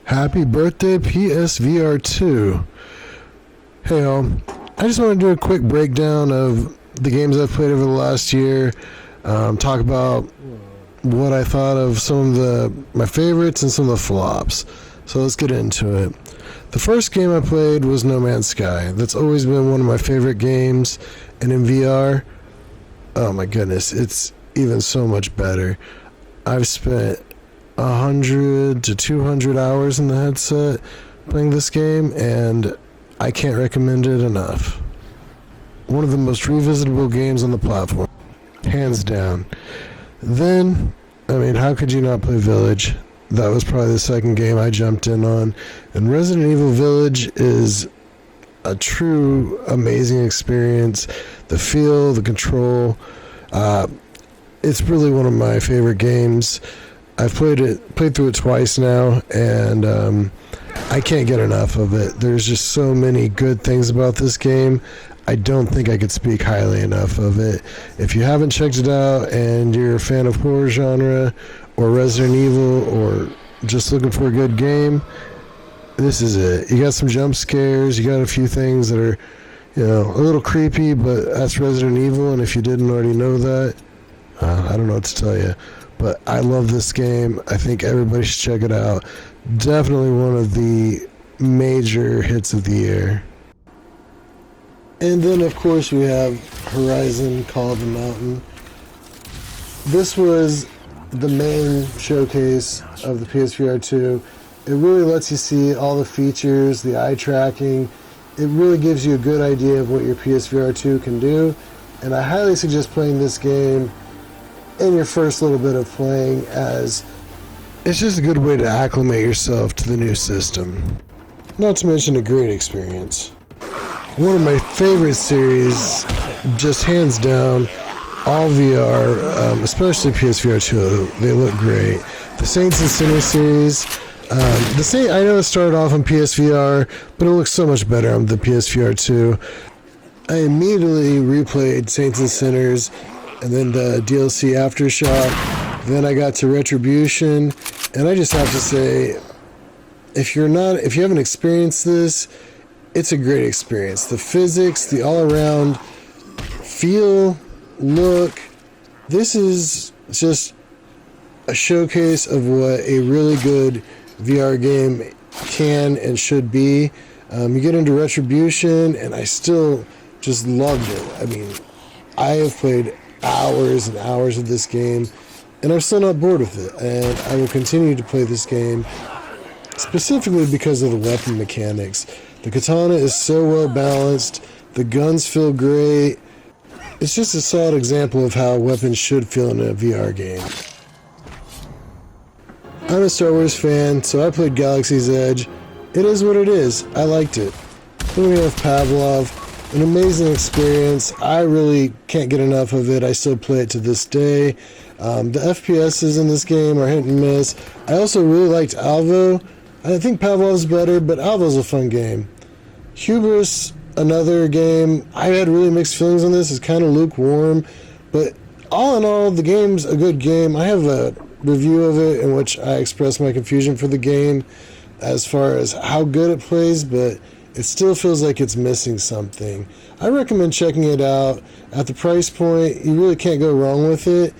Happy birthday, PSVR2. Hey all, I just want to do a quick breakdown of the games I've played over the last year, talk about what I thought of some of my favorites and some of the flops. So let's get into it. The first game I played was No Man's Sky. That's always been one of my favorite games, and in VR, oh my goodness, it's even so much better. I've spent 100 to 200 hours in the headset playing this game, and I can't recommend it enough. One of the most revisitable games on the platform, hands down. Then, how could you not play Village? That was probably the second game I jumped in on, and Resident Evil Village is a true amazing experience. The feel, the control, it's really one of my favorite games. I've played through it twice now, and I can't get enough of it. There's just so many good things about this game. I don't think I could speak highly enough of it. If you haven't checked it out and you're a fan of horror genre or Resident Evil or just looking for a good game, this is it. You got some jump scares, you got a few things that are, a little creepy, but that's Resident Evil, and if you didn't already know that, I don't know what to tell you. But I love this game. I think everybody should check it out. Definitely one of the major hits of the year. And then, of course, we have Horizon Call of the Mountain. This was the main showcase of the PSVR2. It really lets you see all the features, the eye tracking. It really gives you a good idea of what your PSVR2 can do. And I highly suggest playing this game in your first little bit of playing, as it's just a good way to acclimate yourself to the new system. Not to mention a great experience. One of my favorite series, just hands down, all VR, especially PSVR2, they look great. The Saints and Sinners series, I know it started off on PSVR, but it looks so much better on the PSVR2. I immediately replayed Saints and Sinners, and then the DLC Aftershock. Then I got to Retribution, and I just have to say, if you haven't experienced this, it's a great experience. The physics, the all-around feel, look, this is just a showcase of what a really good VR game can and should be. You get into Retribution, and I still just loved it. I have played hours and hours of this game, and I'm still not bored with it, and I will continue to play this game specifically because of the weapon mechanics. The katana is so well balanced, the guns feel great. It's just a solid example of how weapons should feel in a VR game. I'm a Star Wars fan, so I played Galaxy's Edge. It is what it is. I liked it. Then we have Pavlov, an amazing experience. I really can't get enough of it. I still play it to this day. The FPSs in this game are hit and miss. I also really liked Alvo. I think Pavlov's better, but Alvo's a fun game. Hubris, another game. I had really mixed feelings on this. It's kind of lukewarm, but all in all, the game's a good game. I have a review of it in which I express my confusion for the game as far as how good it plays, but it still feels like it's missing something. I recommend checking it out. At the price point, you really can't go wrong with it.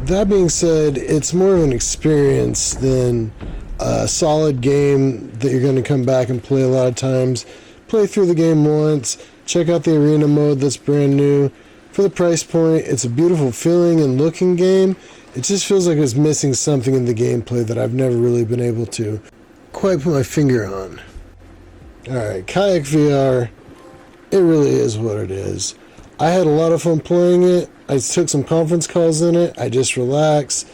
That being said, it's more of an experience than a solid game that you're going to come back and play a lot of times. Play through the game once, check out the arena mode that's brand new. For the price point, it's a beautiful feeling and looking game. It just feels like it's missing something in the gameplay that I've never really been able to quite put my finger on. Alright, Kayak VR, it really is what it is. I had a lot of fun playing it. I took some conference calls in it. I just relaxed.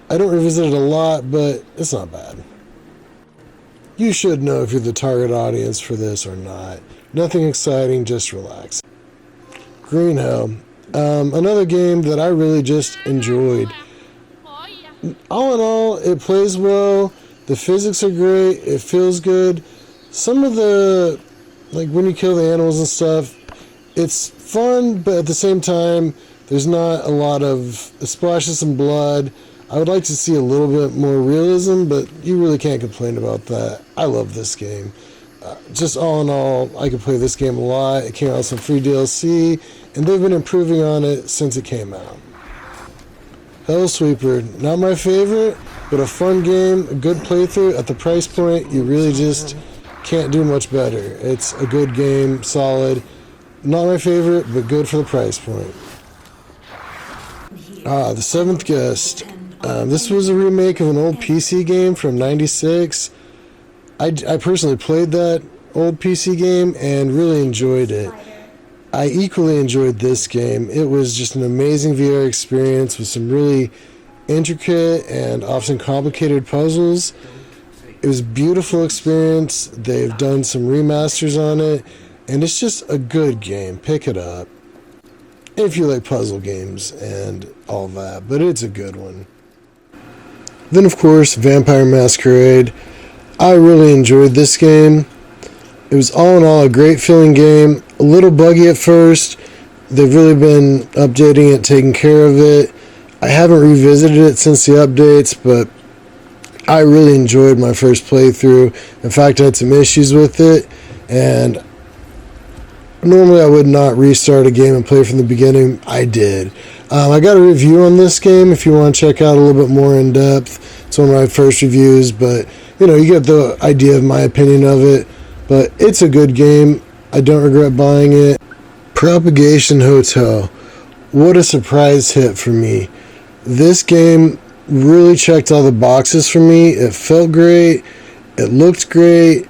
I don't revisit it a lot, but it's not bad. You should know if you're the target audience for this or not. Nothing exciting, just relax. Green Hell, another game that I really just enjoyed. All in all, it plays well. The physics are great. It feels good. Some of the, when you kill the animals and stuff, it's fun, but at the same time, there's not a lot of, it splashes some blood. I would like to see a little bit more realism, but you really can't complain about that. I love this game. Just all in all, I could play this game a lot. It came out with some free DLC, and they've been improving on it since it came out. Hellsweeper, not my favorite, but a fun game, a good playthrough. At the price point, you really just can't do much better. It's a good game, solid. Not my favorite, but good for the price point. The Seventh Guest. This was a remake of an old PC game from '96. I personally played that old PC game and really enjoyed it. I equally enjoyed this game. It was just an amazing VR experience with some really intricate and often complicated puzzles. It was a beautiful experience. They've done some remasters on it, and it's just a good game. Pick it up if you like puzzle games and all that, but it's a good one. Then, of course, Vampire Masquerade. I really enjoyed this game. It was all in all a great feeling game. A little buggy at first. They've really been updating it, taking care of it. I haven't revisited it since the updates, but I really enjoyed my first playthrough. In fact, I had some issues with it, and normally I would not restart a game and play from the beginning. I did. I got a review on this game if you want to check out a little bit more in depth. It's one of my first reviews, but you get the idea of my opinion of it. But it's a good game. I don't regret buying it. Propagation Hotel. What a surprise hit for me. This game really checked all the boxes for me. It felt great. It looked great.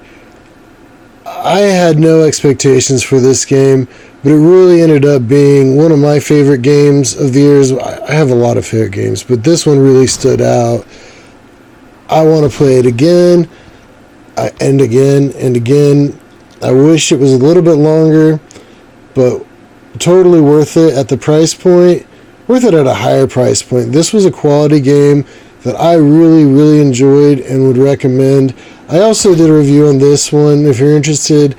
I had no expectations for this game, but it really ended up being one of my favorite games of the years. I have a lot of favorite games, but this one really stood out. I want to play it again, and again, and again. I wish it was a little bit longer, but totally worth it at the price point. Worth it at a higher price point. This was a quality game that I really, really enjoyed and would recommend. I also did a review on this one if you're interested,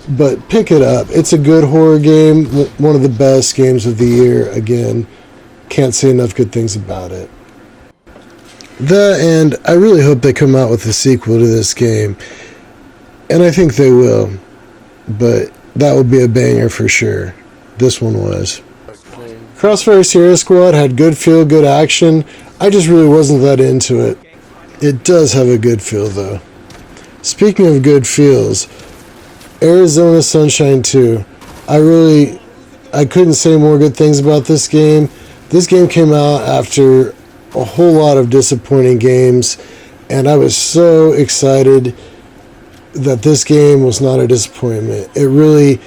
but pick it up. It's a good horror game, one of the best games of the year. Again, can't say enough good things about it. And I really hope they come out with a sequel to this game, and I think they will, but that would be a banger for sure. This one was. Crossfire Sierra Squad had good feel, good action. I just really wasn't that into it. It does have a good feel though. Speaking of good feels, Arizona Sunshine 2. I couldn't say more good things about this game. This game came out after a whole lot of disappointing games, and I was so excited that this game was not a disappointment. It really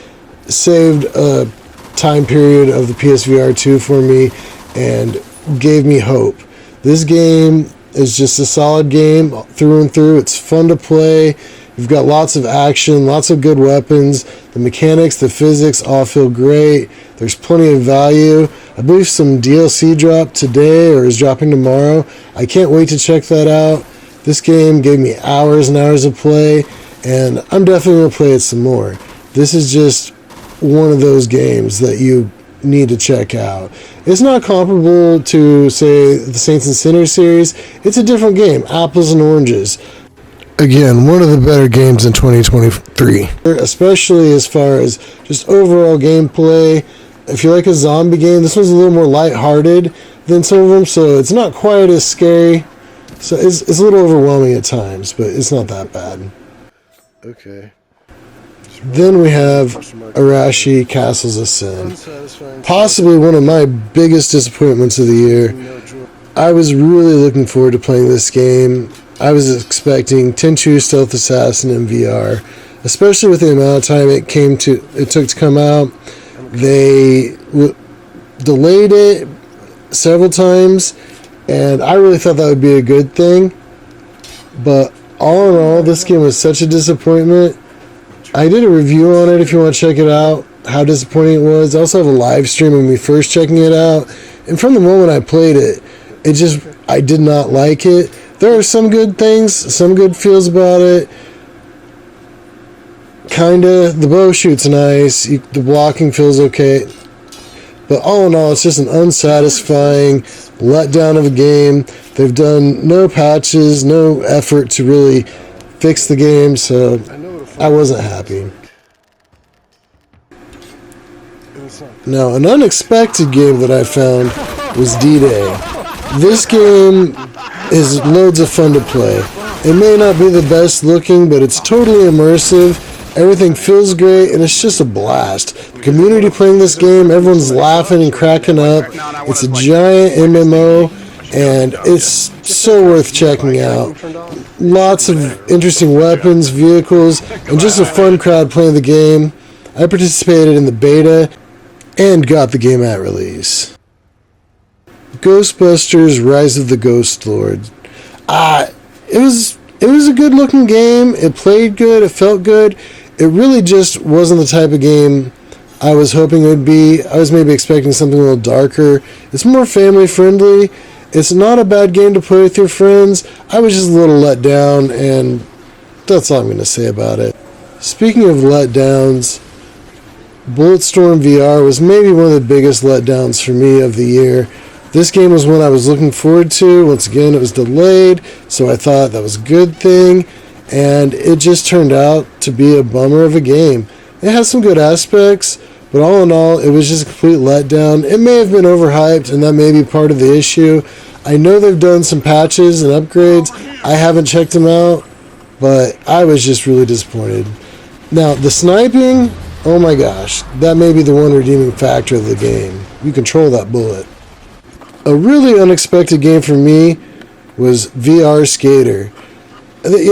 saved a time period of the PSVR2 for me and gave me hope. This game is just a solid game through and through. It's fun to play. You've got lots of action, lots of good weapons. The mechanics, the physics all feel great. There's plenty of value. I believe some DLC dropped today or is dropping tomorrow. I can't wait to check that out. This game gave me hours and hours of play, and I'm definitely going to play it some more. This is just one of those games that you need to check out. It's not comparable to, say, the Saints and Sinners series. It's a different game, apples and oranges. Again, one of the better games in 2023, especially as far as just overall gameplay. If you like a zombie game, this one's a little more lighthearted than some of them, so it's not quite as scary. So it's a little overwhelming at times, but it's not that bad. Okay. Then we have Arashi Castle's Ascend. Possibly one of my biggest disappointments of the year. I was really looking forward to playing this game. I was expecting Tenchu Stealth Assassin in VR, especially with the amount of time it took to come out. They delayed it several times, and I really thought that would be a good thing. But all in all, this game was such a disappointment. I did a review on it if you want to check it out, how disappointing it was. I also have a live stream of me first checking it out, and from the moment I played it, I did not like it. There are some good things, some good feels about it. Kinda, the bow shoot's nice, the blocking feels okay. But all in all, it's just an unsatisfying letdown of a game. They've done no patches, no effort to really fix the game, so I wasn't happy. Now, an unexpected game that I found was DDay. This game is loads of fun to play. It may not be the best looking, but it's totally immersive. Everything feels great, and it's just a blast. The community playing this game, everyone's laughing and cracking up. It's a giant MMO, and it's so worth checking out. Lots of interesting weapons, vehicles, and just a fun crowd playing the game. I participated in the beta and got the game at release. Ghostbusters: Rise of the Ghost Lord. It was a good looking game. It played good. It felt good. It really just wasn't the type of game I was hoping it would be. I was maybe expecting something a little darker. It's more family friendly. It's not a bad game to play with your friends. I was just a little let down, and that's all I'm going to say about it. Speaking of letdowns, Bulletstorm VR was maybe one of the biggest letdowns for me of the year. This game was one I was looking forward to. Once again, it was delayed, so I thought that was a good thing, and it just turned out to be a bummer of a game. It has some good aspects, but all in all, it was just a complete letdown. It may have been overhyped, and that may be part of the issue. I know they've done some patches and upgrades. I haven't checked them out, but I was just really disappointed. Now, the sniping, oh my gosh, that may be the one redeeming factor of the game. You control that bullet. A really unexpected game for me was VR Skater.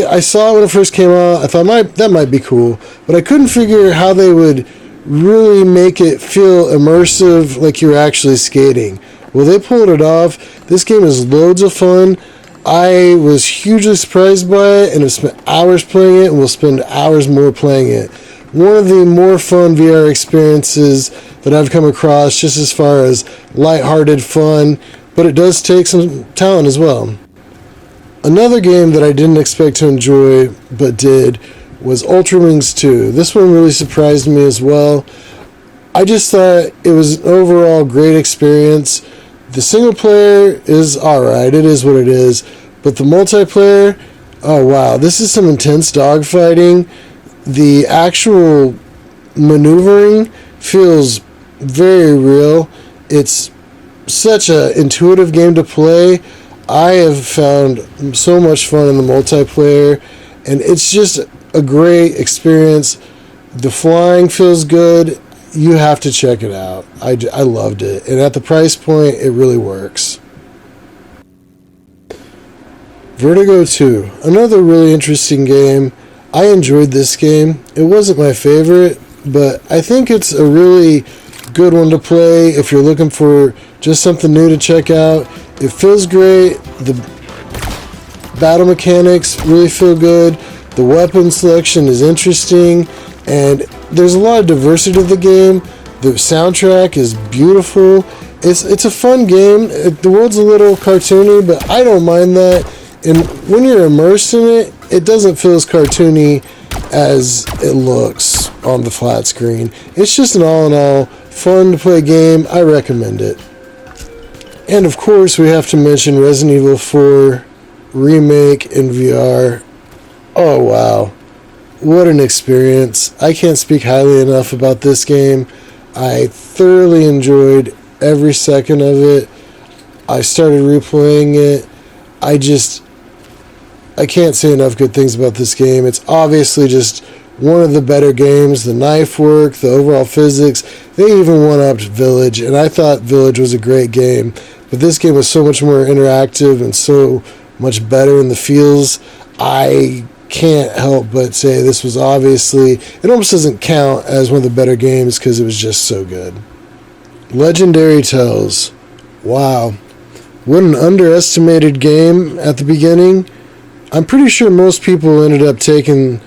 I saw it when it first came out. I thought that might be cool, but I couldn't figure how they would really make it feel immersive, like you're actually skating. Well, they pulled it off. This game is loads of fun. I was hugely surprised by it, and have spent hours playing it, and will spend hours more playing it. One of the more fun VR experiences that I've come across, just as far as lighthearted fun, but it does take some talent as well. Another game that I didn't expect to enjoy, but did, was Ultra Wings 2. This one really surprised me as well. I just thought it was an overall great experience. The single player is alright, it is what it is, but the multiplayer, oh wow, this is some intense dogfighting. The actual maneuvering feels very real. It's such an intuitive game to play. I have found so much fun in the multiplayer, and it's just a great experience. The flying feels good. You have to check it out. I loved it, and at the price point, it really works. Vertigo II, another really interesting game. I enjoyed this game. It wasn't my favorite, but I think it's a really good one to play if you're looking for just something new to check out. It feels great. The battle mechanics really feel good. The weapon selection is interesting, and there's a lot of diversity to the game. The soundtrack is beautiful. It's a fun game. The world's a little cartoony, but I don't mind that. And when you're immersed in it, it doesn't feel as cartoony as it looks on the flat screen. It's just an all-in-all fun to play game. I recommend it. And of course, we have to mention Resident Evil 4 Remake in VR. Oh wow, what an experience. I can't speak highly enough about this game. I thoroughly enjoyed every second of it. I started replaying it. I can't say enough good things about this game. It's obviously just one of the better games. The knife work, the overall physics, they even one-upped Village, and I thought Village was a great game. But this game was so much more interactive and so much better in the feels. I can't help but say this was obviously, it almost doesn't count as one of the better games because it was just so good. Legendary Tales. Wow. What an underestimated game at the beginning. I'm pretty sure most people ended up taking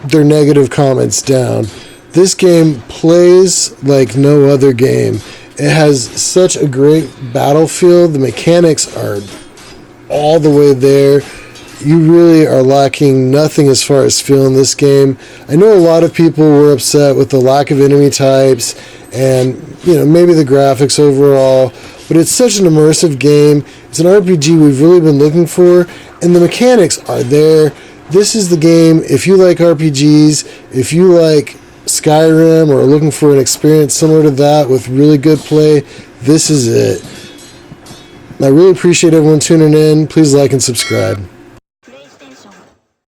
their negative comments down. This game plays like no other game. It has such a great battlefield. The mechanics are all the way there. you really are lacking nothing as far as feel in this game. I know a lot of people were upset with the lack of enemy types and, maybe the graphics overall, but it's such an immersive game. It's an RPG we've really been looking for, and the mechanics are there. This is the game. If you like RPGs, if you like Skyrim or are looking for an experience similar to that with really good play, this is it. I really appreciate everyone tuning in. Please like and subscribe.